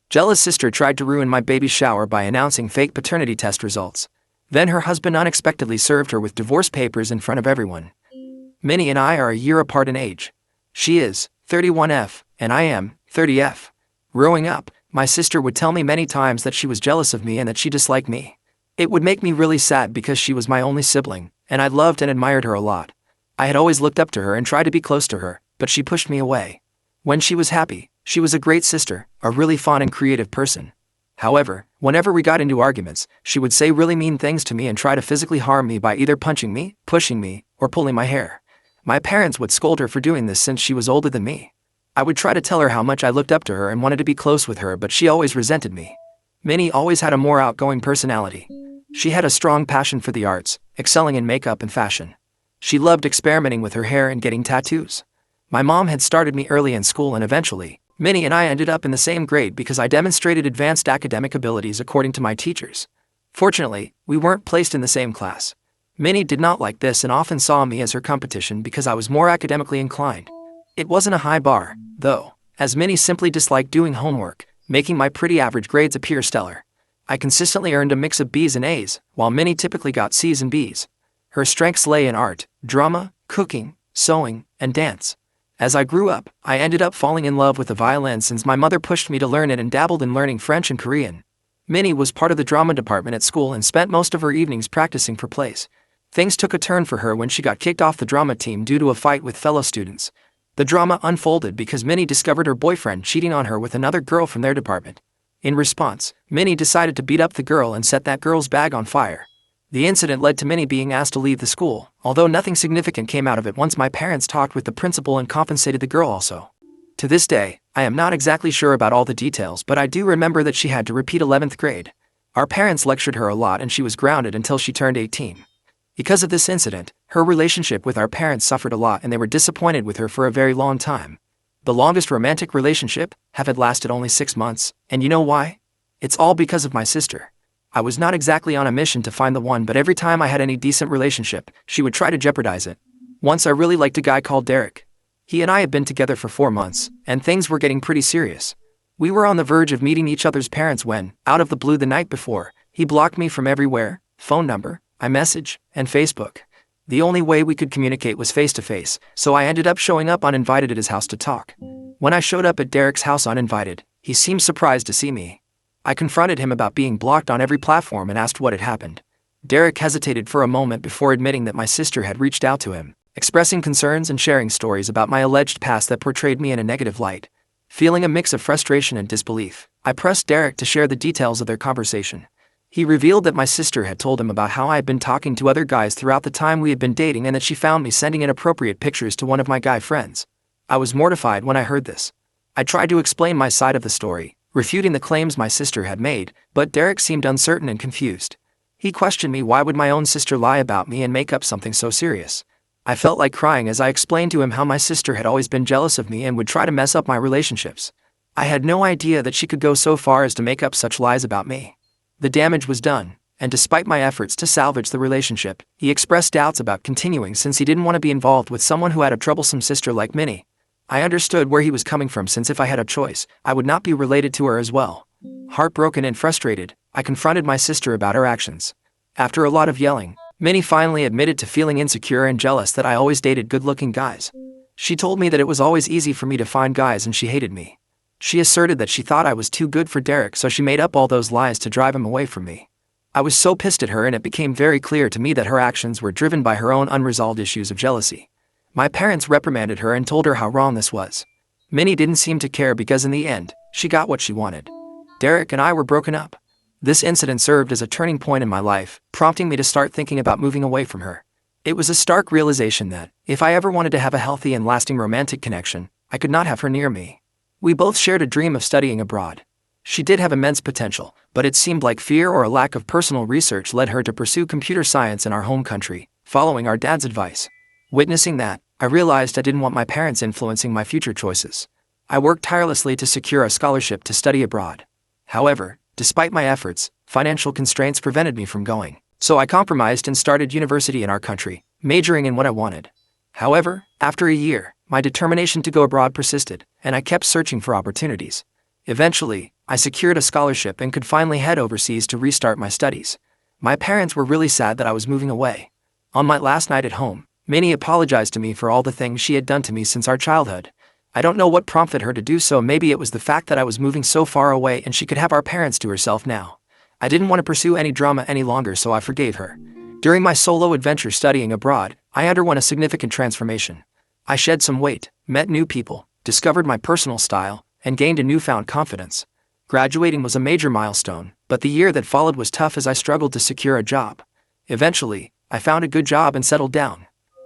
Jealous sister tried to ruin my baby shower by announcing fake paternity test results. Then her husband unexpectedly served her with divorce papers in front of everyone. Minnie and I are a year apart in age. She is 31F, and I am 30F. Growing up, my sister would tell me many times that she was jealous of me and that she disliked me. It would make me really sad because she was my only sibling, and I loved and admired her a lot. I had always looked up to her and tried to be close to her, but she pushed me away. When she was happy, she was a great sister, a really fun and creative person. However, whenever we got into arguments, she would say really mean things to me and try to physically harm me by either punching me, pushing me, or pulling my hair. My parents would scold her for doing this since she was older than me. I would try to tell her how much I looked up to her and wanted to be close with her, but she always resented me. Minnie always had a more outgoing personality. She had a strong passion for the arts, excelling in makeup and fashion. She loved experimenting with her hair and getting tattoos. My mom had started me early in school, and eventually, Minnie and I ended up in the same grade because I demonstrated advanced academic abilities according to my teachers. Fortunately, we weren't placed in the same class. Minnie did not like this and often saw me as her competition because I was more academically inclined. It wasn't a high bar, though, as Minnie simply disliked doing homework, making my pretty average grades appear stellar. I consistently earned a mix of B's and A's, while Minnie typically got C's and B's. Her strengths lay in art, drama, cooking, sewing, and dance. As I grew up, I ended up falling in love with the violin since my mother pushed me to learn it and dabbled in learning French and Korean. Minnie was part of the drama department at school and spent most of her evenings practicing for plays. Things took a turn for her when she got kicked off the drama team due to a fight with fellow students. The drama unfolded because Minnie discovered her boyfriend cheating on her with another girl from their department. In response, Minnie decided to beat up the girl and set that girl's bag on fire. The incident led to Minnie being asked to leave the school, although nothing significant came out of it once my parents talked with the principal and compensated the girl also. To this day, I am not exactly sure about all the details, but I do remember that she had to repeat 11th grade. Our parents lectured her a lot and she was grounded until she turned 18. Because of this incident, her relationship with our parents suffered a lot and they were disappointed with her for a very long time. The longest romantic relationship had lasted only 6 months, and you know why? It's all because of my sister. I was not exactly on a mission to find the one, but every time I had any decent relationship, she would try to jeopardize it. Once I really liked a guy called Derek. He and I had been together for 4 months, and things were getting pretty serious. We were on the verge of meeting each other's parents when, out of the blue the night before, he blocked me from everywhere: phone number, iMessage, and Facebook. The only way we could communicate was face-to-face, so I ended up showing up uninvited at his house to talk. When I showed up at Derek's house uninvited, he seemed surprised to see me. I confronted him about being blocked on every platform and asked what had happened. Derek hesitated for a moment before admitting that my sister had reached out to him, expressing concerns and sharing stories about my alleged past that portrayed me in a negative light. Feeling a mix of frustration and disbelief, I pressed Derek to share the details of their conversation. He revealed that my sister had told him about how I had been talking to other guys throughout the time we had been dating and that she found me sending inappropriate pictures to one of my guy friends. I was mortified when I heard this. I tried to explain my side of the story, refuting the claims my sister had made, but Derek seemed uncertain and confused. He questioned me why would my own sister lie about me and make up something so serious. I felt like crying as I explained to him how my sister had always been jealous of me and would try to mess up my relationships. I had no idea that she could go so far as to make up such lies about me. The damage was done, and despite my efforts to salvage the relationship, he expressed doubts about continuing since he didn't want to be involved with someone who had a troublesome sister like Minnie. I understood where he was coming from since if I had a choice, I would not be related to her as well. Heartbroken and frustrated, I confronted my sister about her actions. After a lot of yelling, Minnie finally admitted to feeling insecure and jealous that I always dated good-looking guys. She told me that it was always easy for me to find guys and she hated me. She asserted that she thought I was too good for Derek, so she made up all those lies to drive him away from me. I was so pissed at her and it became very clear to me that her actions were driven by her own unresolved issues of jealousy. My parents reprimanded her and told her how wrong this was. Minnie didn't seem to care because in the end, she got what she wanted. Derek and I were broken up. This incident served as a turning point in my life, prompting me to start thinking about moving away from her. It was a stark realization that, if I ever wanted to have a healthy and lasting romantic connection, I could not have her near me. We both shared a dream of studying abroad. She did have immense potential, but it seemed like fear or a lack of personal research led her to pursue computer science in our home country, following our dad's advice. Witnessing that, I realized I didn't want my parents influencing my future choices. I worked tirelessly to secure a scholarship to study abroad. However, despite my efforts, financial constraints prevented me from going, so I compromised and started university in our country, majoring in what I wanted. However, after a year, my determination to go abroad persisted, and I kept searching for opportunities. Eventually, I secured a scholarship and could finally head overseas to restart my studies. My parents were really sad that I was moving away. On my last night at home, Minnie apologized to me for all the things she had done to me since our childhood. I don't know what prompted her to do so. Maybe it was the fact that I was moving so far away and she could have our parents to herself now. I didn't want to pursue any drama any longer, so I forgave her. During my solo adventure studying abroad, I underwent a significant transformation. I shed some weight, met new people, discovered my personal style, and gained a newfound confidence. Graduating was a major milestone, but the year that followed was tough as I struggled to secure a job. Eventually, I found a good job and settled down.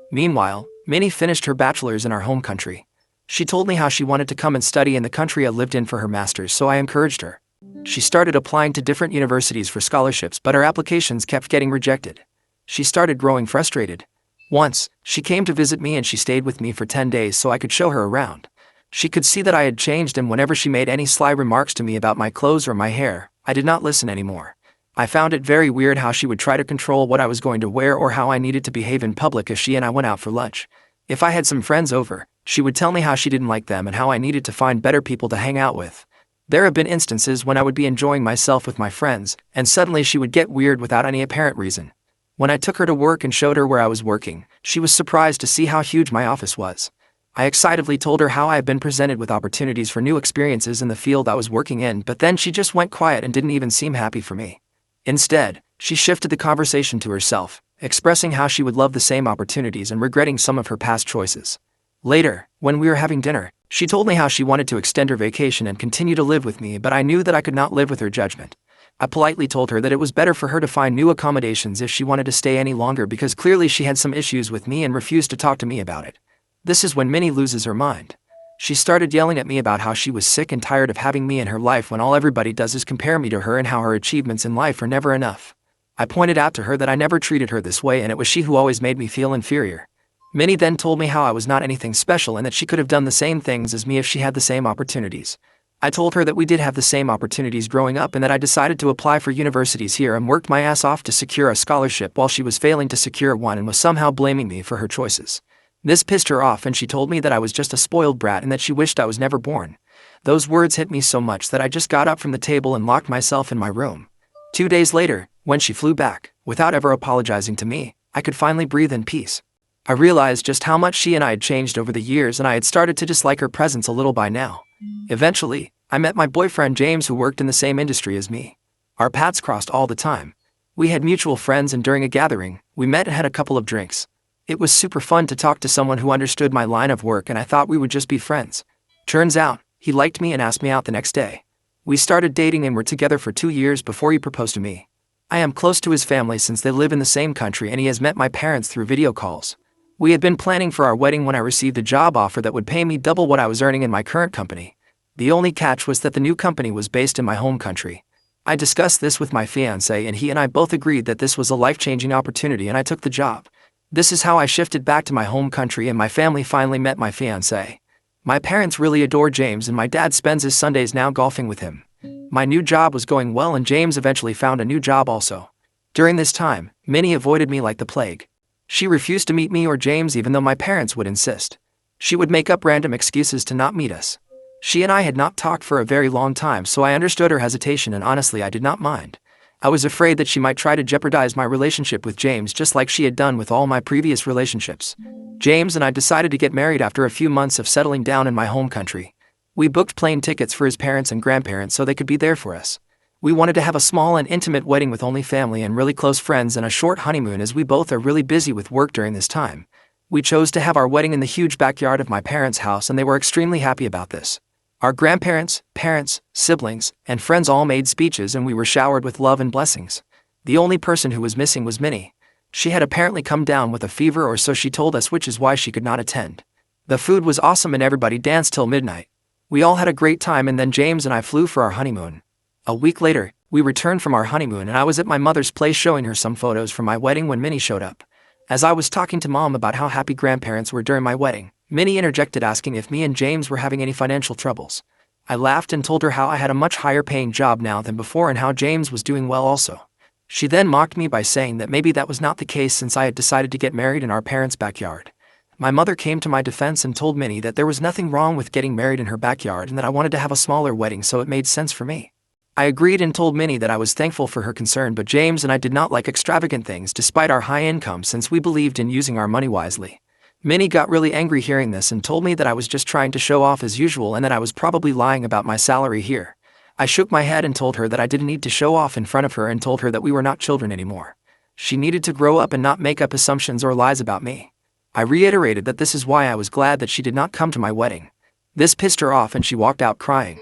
Meanwhile, Minnie finished her bachelor's in our home country. She told me how she wanted to come and study in the country I lived in for her master's, so I encouraged her. She started applying to different universities for scholarships, but her applications kept getting rejected. She started growing frustrated. Once, she came to visit me and she stayed with me for 10 days so I could show her around. She could see that I had changed, and whenever she made any sly remarks to me about my clothes or my hair, I did not listen anymore. I found it very weird how she would try to control what I was going to wear or how I needed to behave in public as she and I went out for lunch. If I had some friends over, she would tell me how she didn't like them and how I needed to find better people to hang out with. There have been instances when I would be enjoying myself with my friends, and suddenly she would get weird without any apparent reason. When I took her to work and showed her where I was working, she was surprised to see how huge my office was. I excitedly told her how I had been presented with opportunities for new experiences in the field I was working in, but then she just went quiet and didn't even seem happy for me. Instead, she shifted the conversation to herself, expressing how she would love the same opportunities and regretting some of her past choices. Later, when we were having dinner, she told me how she wanted to extend her vacation and continue to live with me, but I knew that I could not live with her judgment. I politely told her that it was better for her to find new accommodations if she wanted to stay any longer, because clearly she had some issues with me and refused to talk to me about it. This is when Minnie loses her mind. She started yelling at me about how she was sick and tired of having me in her life when all everybody does is compare me to her and how her achievements in life are never enough. I pointed out to her that I never treated her this way and it was she who always made me feel inferior. Minnie then told me how I was not anything special and that she could have done the same things as me if she had the same opportunities. I told her that we did have the same opportunities growing up and that I decided to apply for universities here and worked my ass off to secure a scholarship while she was failing to secure one and was somehow blaming me for her choices. This pissed her off and she told me that I was just a spoiled brat and that she wished I was never born. Those words hit me so much that I just got up from the table and locked myself in my room. 2 days later, when she flew back, without ever apologizing to me, I could finally breathe in peace. I realized just how much she and I had changed over the years, and I had started to dislike her presence a little by now. Eventually, I met my boyfriend James, who worked in the same industry as me. Our paths crossed all the time. We had mutual friends, and during a gathering, we met and had a couple of drinks. It was super fun to talk to someone who understood my line of work, and I thought we would just be friends. Turns out, he liked me and asked me out the next day. We started dating and were together for 2 years before he proposed to me. I am close to his family since they live in the same country, and he has met my parents through video calls. We had been planning for our wedding when I received a job offer that would pay me double what I was earning in my current company. The only catch was that the new company was based in my home country. I discussed this with my fiancé, and he and I both agreed that this was a life-changing opportunity, and I took the job. This is how I shifted back to my home country, and my family finally met my fiancé. My parents really adore James, and my dad spends his Sundays now golfing with him. My new job was going well, and James eventually found a new job also. During this time, Minnie avoided me like the plague. She refused to meet me or James even though my parents would insist. She would make up random excuses to not meet us. She and I had not talked for a very long time, so I understood her hesitation, and honestly I did not mind. I was afraid that she might try to jeopardize my relationship with James just like she had done with all my previous relationships. James and I decided to get married after a few months of settling down in my home country. We booked plane tickets for his parents and grandparents so they could be there for us. We wanted to have a small and intimate wedding with only family and really close friends, and a short honeymoon as we both are really busy with work during this time. We chose to have our wedding in the huge backyard of my parents' house, and they were extremely happy about this. Our grandparents, parents, siblings, and friends all made speeches, and we were showered with love and blessings. The only person who was missing was Minnie. She had apparently come down with a fever, or so she told us, which is why she could not attend. The food was awesome and everybody danced till midnight. We all had a great time, and then James and I flew for our honeymoon. A week later, we returned from our honeymoon, and I was at my mother's place showing her some photos from my wedding when Minnie showed up. As I was talking to Mom about how happy grandparents were during my wedding, Minnie interjected asking if me and James were having any financial troubles. I laughed and told her how I had a much higher paying job now than before and how James was doing well also. She then mocked me by saying that maybe that was not the case since I had decided to get married in our parents' backyard. My mother came to my defense and told Minnie that there was nothing wrong with getting married in her backyard and that I wanted to have a smaller wedding, so it made sense for me. I agreed and told Minnie that I was thankful for her concern, but James and I did not like extravagant things despite our high income since we believed in using our money wisely. Minnie got really angry hearing this and told me that I was just trying to show off as usual and that I was probably lying about my salary here. I shook my head and told her that I didn't need to show off in front of her and told her that we were not children anymore. She needed to grow up and not make up assumptions or lies about me. I reiterated that this is why I was glad that she did not come to my wedding. This pissed her off and she walked out crying.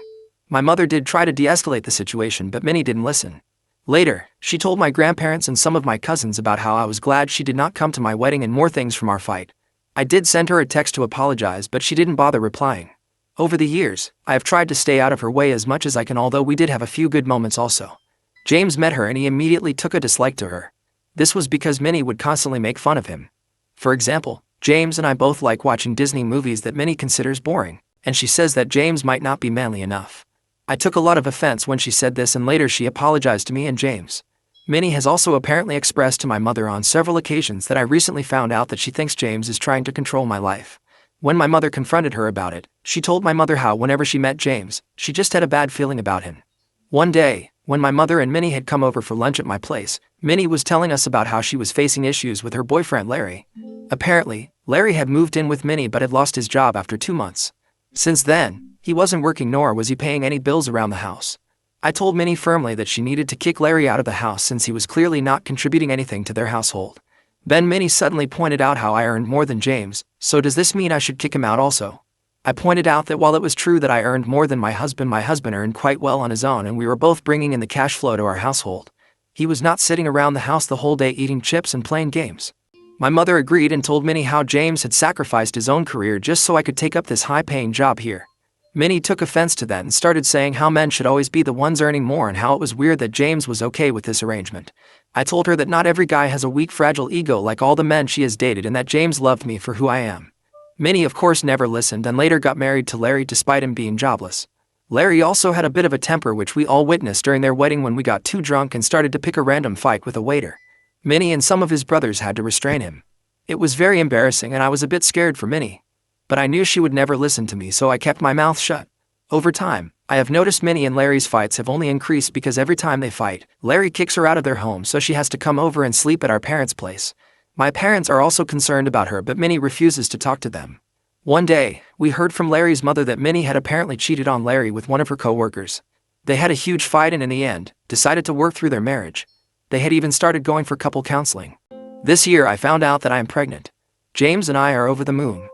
My mother did try to de-escalate the situation, but Minnie didn't listen. Later, she told my grandparents and some of my cousins about how I was glad she did not come to my wedding and more things from our fight. I did send her a text to apologize, but she didn't bother replying. Over the years, I have tried to stay out of her way as much as I can, although we did have a few good moments also. James met her and he immediately took a dislike to her. This was because Minnie would constantly make fun of him. For example, James and I both like watching Disney movies that Minnie considers boring, and she says that James might not be manly enough. I took a lot of offense when she said this, and later she apologized to me and James. Minnie has also apparently expressed to my mother on several occasions that I recently found out that she thinks James is trying to control my life. When my mother confronted her about it, she told my mother how whenever she met James, she just had a bad feeling about him. One day, when my mother and Minnie had come over for lunch at my place, Minnie was telling us about how she was facing issues with her boyfriend Larry. Apparently, Larry had moved in with Minnie but had lost his job after 2 months. Since then, he wasn't working nor was he paying any bills around the house. I told Minnie firmly that she needed to kick Larry out of the house since he was clearly not contributing anything to their household. Then Minnie suddenly pointed out how I earned more than James, so does this mean I should kick him out also? I pointed out that while it was true that I earned more than my husband earned quite well on his own and we were both bringing in the cash flow to our household. He was not sitting around the house the whole day eating chips and playing games. My mother agreed and told Minnie how James had sacrificed his own career just so I could take up this high-paying job here. Minnie took offense to that and started saying how men should always be the ones earning more and how it was weird that James was okay with this arrangement. I told her that not every guy has a weak, fragile ego like all the men she has dated and that James loved me for who I am. Minnie of course never listened and later got married to Larry despite him being jobless. Larry also had a bit of a temper, which we all witnessed during their wedding when we got too drunk and started to pick a random fight with a waiter. Minnie and some of his brothers had to restrain him. It was very embarrassing and I was a bit scared for Minnie. But I knew she would never listen to me, so I kept my mouth shut. Over time, I have noticed Minnie and Larry's fights have only increased because every time they fight, Larry kicks her out of their home so she has to come over and sleep at our parents' place. My parents are also concerned about her, but Minnie refuses to talk to them. One day, we heard from Larry's mother that Minnie had apparently cheated on Larry with one of her co-workers. They had a huge fight and in the end, decided to work through their marriage. They had even started going for couple counseling. This year I found out that I am pregnant. James and I are over the moon.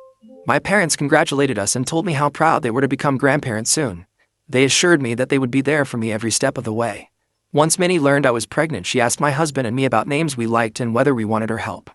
My parents congratulated us and told me how proud they were to become grandparents soon. They assured me that they would be there for me every step of the way. Once Minnie learned I was pregnant, she asked my husband and me about names we liked and whether we wanted her help.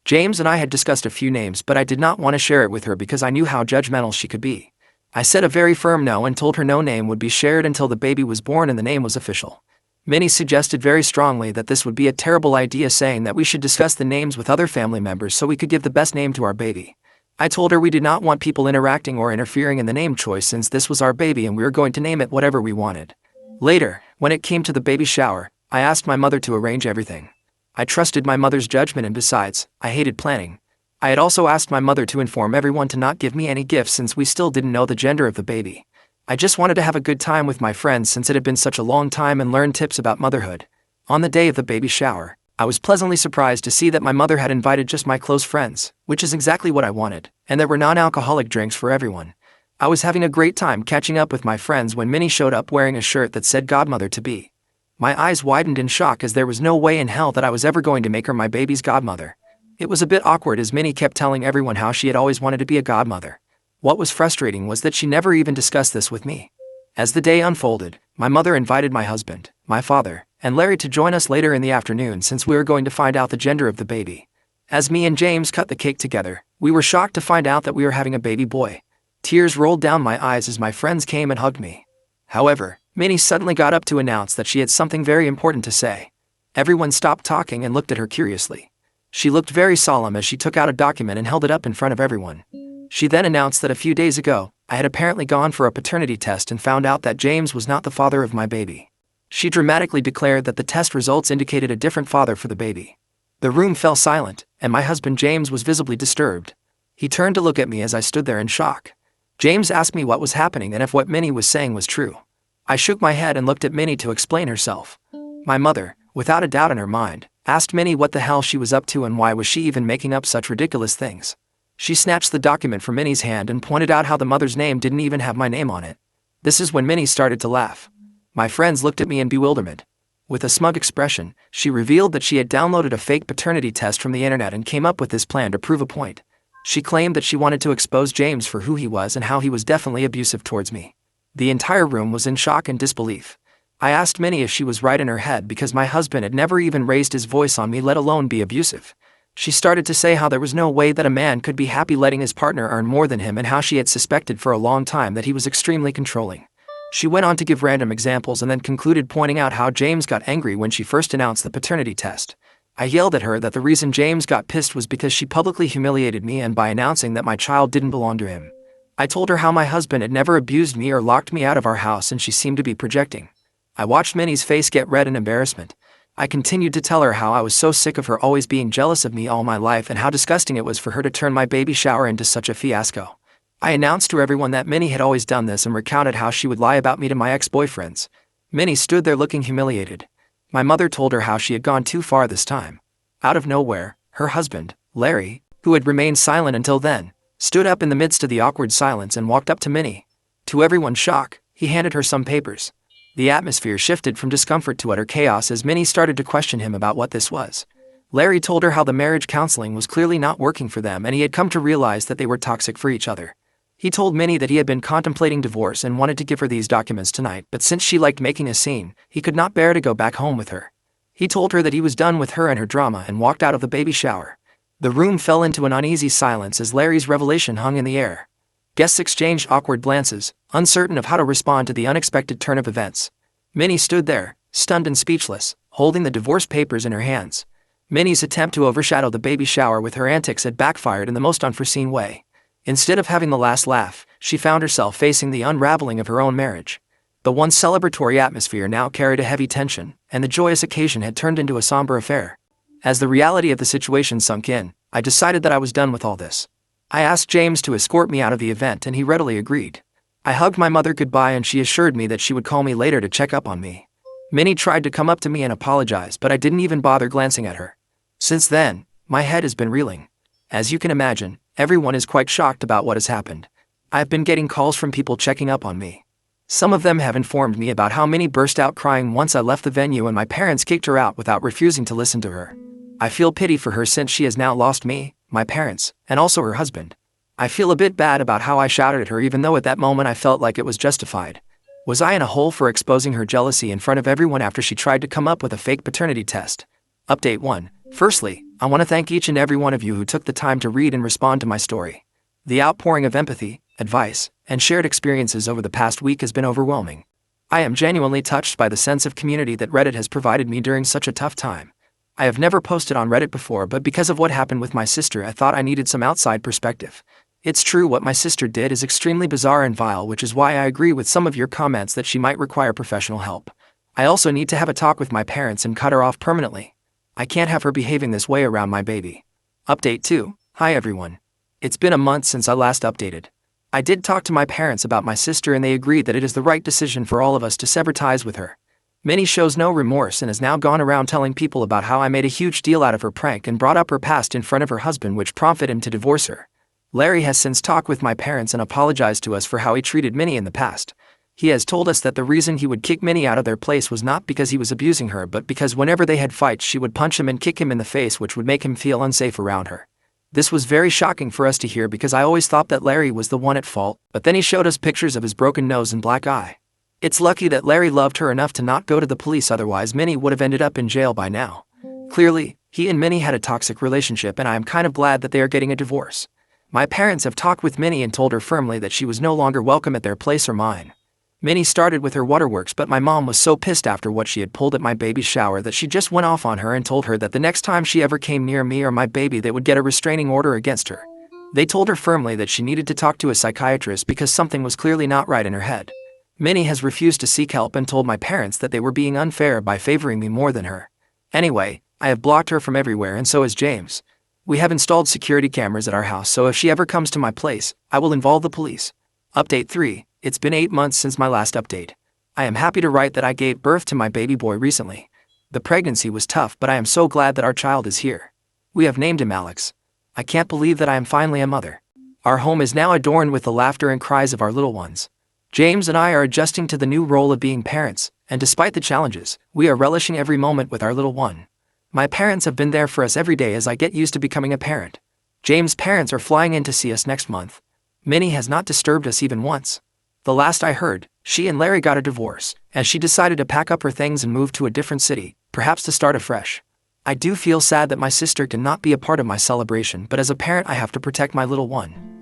James and I had discussed a few names, but I did not want to share it with her because I knew how judgmental she could be. I said a very firm no and told her no name would be shared until the baby was born and the name was official. Minnie suggested very strongly that this would be a terrible idea, saying that we should discuss the names with other family members so we could give the best name to our baby. I told her we did not want people interacting or interfering in the name choice since this was our baby and we were going to name it whatever we wanted. Later, when it came to the baby shower, I asked my mother to arrange everything. I trusted my mother's judgment and besides, I hated planning. I had also asked my mother to inform everyone to not give me any gifts since we still didn't know the gender of the baby. I just wanted to have a good time with my friends since it had been such a long time and learn tips about motherhood. On the day of the baby shower, I was pleasantly surprised to see that my mother had invited just my close friends, which is exactly what I wanted, and there were non-alcoholic drinks for everyone. I was having a great time catching up with my friends when Minnie showed up wearing a shirt that said godmother-to-be. My eyes widened in shock as there was no way in hell that I was ever going to make her my baby's godmother. It was a bit awkward as Minnie kept telling everyone how she had always wanted to be a godmother. What was frustrating was that she never even discussed this with me. As the day unfolded, my mother invited my husband, my father, and Larry to join us later in the afternoon since we were going to find out the gender of the baby. As me and James cut the cake together, we were shocked to find out that we were having a baby boy. Tears rolled down my eyes as my friends came and hugged me. However, Minnie suddenly got up to announce that she had something very important to say. Everyone stopped talking and looked at her curiously. She looked very solemn as she took out a document and held it up in front of everyone. She then announced that a few days ago, I had apparently gone for a paternity test and found out that James was not the father of my baby. She dramatically declared that the test results indicated a different father for the baby. The room fell silent, and my husband James was visibly disturbed. He turned to look at me as I stood there in shock. James asked me what was happening and if what Minnie was saying was true. I shook my head and looked at Minnie to explain herself. My mother, without a doubt in her mind, asked Minnie what the hell she was up to and why was she even making up such ridiculous things. She snatched the document from Minnie's hand and pointed out how the mother's name didn't even have my name on it. This is when Minnie started to laugh. My friends looked at me in bewilderment. With a smug expression, she revealed that she had downloaded a fake paternity test from the internet and came up with this plan to prove a point. She claimed that she wanted to expose James for who he was and how he was definitely abusive towards me. The entire room was in shock and disbelief. I asked Minnie if she was right in her head because my husband had never even raised his voice on me, let alone be abusive. She started to say how there was no way that a man could be happy letting his partner earn more than him and how she had suspected for a long time that he was extremely controlling. She went on to give random examples and then concluded pointing out how James got angry when she first announced the paternity test. I yelled at her that the reason James got pissed was because she publicly humiliated me and by announcing that my child didn't belong to him. I told her how my husband had never abused me or locked me out of our house and she seemed to be projecting. I watched Minnie's face get red in embarrassment. I continued to tell her how I was so sick of her always being jealous of me all my life and how disgusting it was for her to turn my baby shower into such a fiasco. I announced to everyone that Minnie had always done this and recounted how she would lie about me to my ex-boyfriends. Minnie stood there looking humiliated. My mother told her how she had gone too far this time. Out of nowhere, her husband, Larry, who had remained silent until then, stood up in the midst of the awkward silence and walked up to Minnie. To everyone's shock, he handed her some papers. The atmosphere shifted from discomfort to utter chaos as Minnie started to question him about what this was. Larry told her how the marriage counseling was clearly not working for them and he had come to realize that they were toxic for each other. He told Minnie that he had been contemplating divorce and wanted to give her these documents tonight, but since she liked making a scene, he could not bear to go back home with her. He told her that he was done with her and her drama and walked out of the baby shower. The room fell into an uneasy silence as Larry's revelation hung in the air. Guests exchanged awkward glances, uncertain of how to respond to the unexpected turn of events. Minnie stood there, stunned and speechless, holding the divorce papers in her hands. Minnie's attempt to overshadow the baby shower with her antics had backfired in the most unforeseen way. Instead of having the last laugh, she found herself facing the unraveling of her own marriage. The once celebratory atmosphere now carried a heavy tension, and the joyous occasion had turned into a somber affair. As the reality of the situation sunk in, I decided that I was done with all this. I asked James to escort me out of the event and he readily agreed. I hugged my mother goodbye and she assured me that she would call me later to check up on me. Minnie tried to come up to me and apologize, but I didn't even bother glancing at her. Since then, my head has been reeling. As you can imagine, everyone is quite shocked about what has happened. I have been getting calls from people checking up on me. Some of them have informed me about how Minnie burst out crying once I left the venue and my parents kicked her out without refusing to listen to her. I feel pity for her since she has now lost me, my parents, and also her husband. I feel a bit bad about how I shouted at her even though at that moment I felt like it was justified. Was I in a hole for exposing her jealousy in front of everyone after she tried to come up with a fake paternity test? Update 1. Firstly, I want to thank each and every one of you who took the time to read and respond to my story. The outpouring of empathy, advice, and shared experiences over the past week has been overwhelming. I am genuinely touched by the sense of community that Reddit has provided me during such a tough time. I have never posted on Reddit before, but because of what happened with my sister, I thought I needed some outside perspective. It's true, what my sister did is extremely bizarre and vile, which is why I agree with some of your comments that she might require professional help. I also need to have a talk with my parents and cut her off permanently. I can't have her behaving this way around my baby. Update 2. Hi everyone. It's been a month since I last updated. I did talk to my parents about my sister and they agreed that it is the right decision for all of us to sever ties with her. Minnie shows no remorse and has now gone around telling people about how I made a huge deal out of her prank and brought up her past in front of her husband, which prompted him to divorce her. Larry has since talked with my parents and apologized to us for how he treated Minnie in the past. He has told us that the reason he would kick Minnie out of their place was not because he was abusing her, but because whenever they had fights she would punch him and kick him in the face, which would make him feel unsafe around her. This was very shocking for us to hear because I always thought that Larry was the one at fault, but then he showed us pictures of his broken nose and black eye. It's lucky that Larry loved her enough to not go to the police, otherwise Minnie would have ended up in jail by now. Clearly, he and Minnie had a toxic relationship and I am kind of glad that they are getting a divorce. My parents have talked with Minnie and told her firmly that she was no longer welcome at their place or mine. Minnie started with her waterworks, but my mom was so pissed after what she had pulled at my baby's shower that she just went off on her and told her that the next time she ever came near me or my baby they would get a restraining order against her. They told her firmly that she needed to talk to a psychiatrist because something was clearly not right in her head. Minnie has refused to seek help and told my parents that they were being unfair by favoring me more than her. Anyway, I have blocked her from everywhere and so has James. We have installed security cameras at our house, so if she ever comes to my place, I will involve the police. Update 3. It's been 8 months since my last update. I am happy to write that I gave birth to my baby boy recently. The pregnancy was tough, but I am so glad that our child is here. We have named him Alex. I can't believe that I am finally a mother. Our home is now adorned with the laughter and cries of our little ones. James and I are adjusting to the new role of being parents, and despite the challenges, we are relishing every moment with our little one. My parents have been there for us every day as I get used to becoming a parent. James' parents are flying in to see us next month. Minnie has not disturbed us even once. The last I heard, she and Larry got a divorce, and she decided to pack up her things and move to a different city, perhaps to start afresh. I do feel sad that my sister cannot be a part of my celebration, but as a parent I have to protect my little one.